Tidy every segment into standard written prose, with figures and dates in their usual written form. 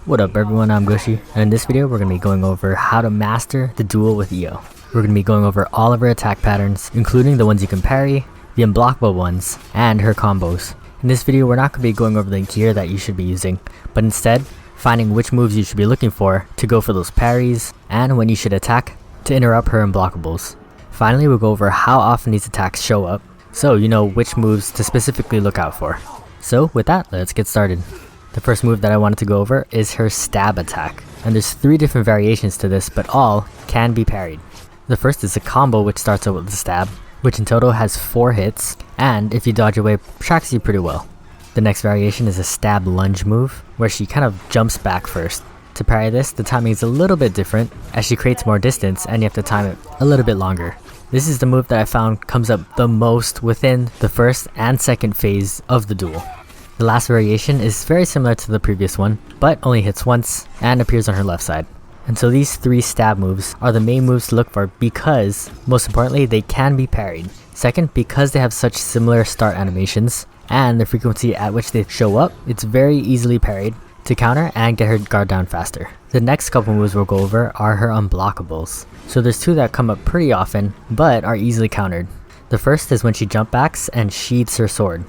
What up everyone, I'm Gushi, and in this video we're going to be going over how to master the duel with Io. We're going to be going over all of her attack patterns, including the ones you can parry, the unblockable ones, and her combos. In this video we're not going to be going over the gear that you should be using, but instead finding which moves you should be looking for to go for those parries, and when you should attack to interrupt her unblockables. Finally, we'll go over how often these attacks show up, so you know which moves to specifically look out for. So with that, let's get started. The first move that I wanted to go over is her stab attack, and there's 3 different variations to this, but all can be parried. The first is a combo which starts out with the stab, which in total has 4 hits, and if you dodge away, tracks you pretty well. The next variation is a stab lunge move, where she kind of jumps back first. To parry this, the timing is a little bit different, as she creates more distance and you have to time it a little bit longer. This is the move that I found comes up the most within the first and second phase of the duel. The last variation is very similar to the previous one, but only hits once and appears on her left side. And so these 3 stab moves are the main moves to look for because, most importantly, they can be parried. Second, because they have such similar start animations and the frequency at which they show up, it's very easily parried to counter and get her guard down faster. The next couple moves we'll go over are her unblockables. So there's 2 that come up pretty often, but are easily countered. The first is when she jump backs and sheathes her sword.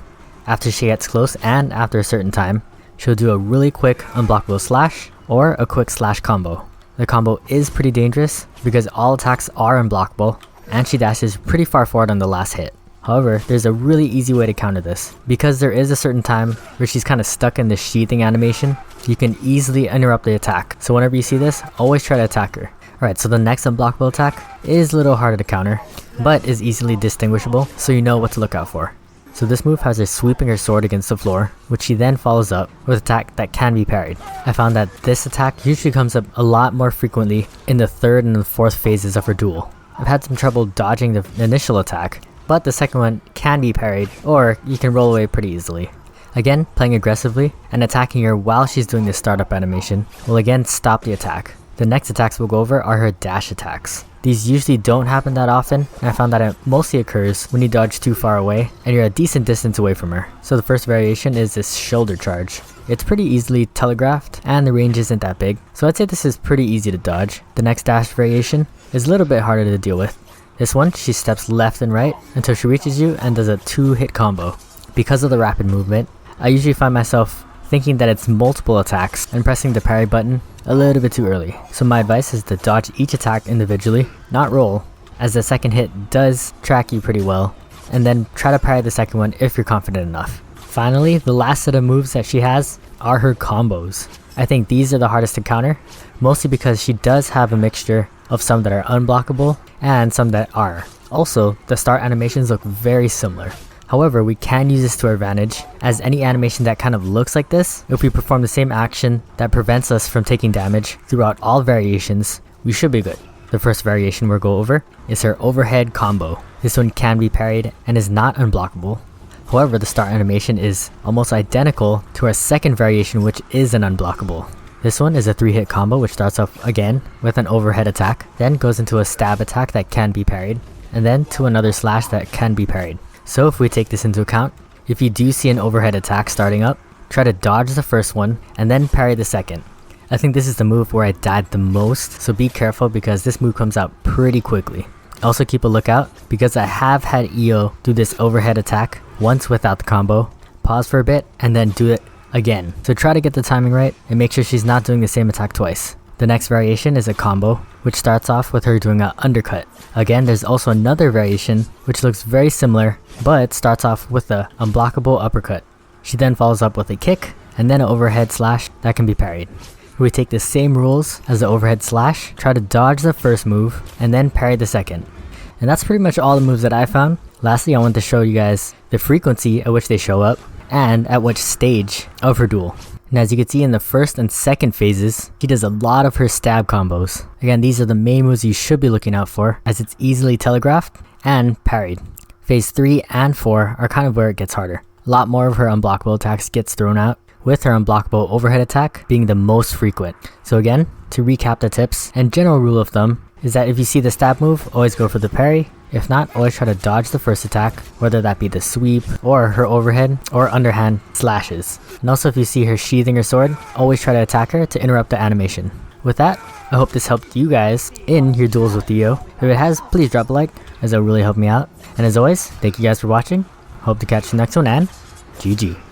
After she gets close and after a certain time, she'll do a really quick unblockable slash or a quick slash combo. The combo is pretty dangerous because all attacks are unblockable and she dashes pretty far forward on the last hit. However, there's a really easy way to counter this. Because there is a certain time where she's kind of stuck in the sheathing animation, you can easily interrupt the attack. So whenever you see this, always try to attack her. Alright, so the next unblockable attack is a little harder to counter, but is easily distinguishable, so you know what to look out for. So this move has her sweeping her sword against the floor, which she then follows up with an attack that can be parried. I found that this attack usually comes up a lot more frequently in the 3rd and the 4th phases of her duel. I've had some trouble dodging the initial attack, but the second one can be parried, or you can roll away pretty easily. Again, playing aggressively and attacking her while she's doing the startup animation will again stop the attack. The next attacks we'll go over are her dash attacks. These usually don't happen that often, and I found that it mostly occurs when you dodge too far away and you're a decent distance away from her. So the first variation is this shoulder charge. It's pretty easily telegraphed and the range isn't that big, so I'd say this is pretty easy to dodge. The next dash variation is a little bit harder to deal with. This one, she steps left and right until she reaches you and does a 2-hit combo. Because of the rapid movement, I usually find myself thinking that it's multiple attacks and pressing the parry button a little bit too early. So my advice is to dodge each attack individually, not roll, as the second hit does track you pretty well, and then try to parry the second one if you're confident enough. Finally, the last set of moves that she has are her combos. I think these are the hardest to counter, mostly because she does have a mixture of some that are unblockable and some that are. Also, the start animations look very similar. However, we can use this to our advantage, as any animation that kind of looks like this, if we perform the same action that prevents us from taking damage throughout all variations, we should be good. The first variation we'll go over is her overhead combo. This one can be parried and is not unblockable. However, the start animation is almost identical to our second variation, which is an unblockable. This one is a 3-hit combo which starts off again with an overhead attack, then goes into a stab attack that can be parried, and then to another slash that can be parried. So if we take this into account, if you do see an overhead attack starting up, try to dodge the first one and then parry the second. I think this is the move where I died the most, so be careful because this move comes out pretty quickly. Also keep a lookout because I have had Io do this overhead attack once without the combo, pause for a bit, and then do it again. So try to get the timing right and make sure she's not doing the same attack twice. The next variation is a combo, which starts off with her doing an undercut. Again, there's also another variation, which looks very similar, but starts off with a unblockable uppercut. She then follows up with a kick, and then an overhead slash that can be parried. We take the same rules as the overhead slash, try to dodge the first move, and then parry the second. And that's pretty much all the moves that I found. Lastly, I wanted to show you guys the frequency at which they show up, and at which stage of her duel. And as you can see in the first and second phases, she does a lot of her stab combos. Again, these are the main moves you should be looking out for, as it's easily telegraphed and parried. Phase 3 and 4 are kind of where it gets harder. A lot more of her unblockable attacks gets thrown out, with her unblockable overhead attack being the most frequent. So again, to recap the tips and general rule of thumb is that if you see the stab move, always go for the parry, If not, always try to dodge the first attack, whether that be the sweep, or her overhead, or underhand slashes. And also if you see her sheathing her sword, always try to attack her to interrupt the animation. With that, I hope this helped you guys in your duels with Io. If it has, please drop a like, as it will really help me out. And as always, thank you guys for watching. Hope to catch you next one, and GG.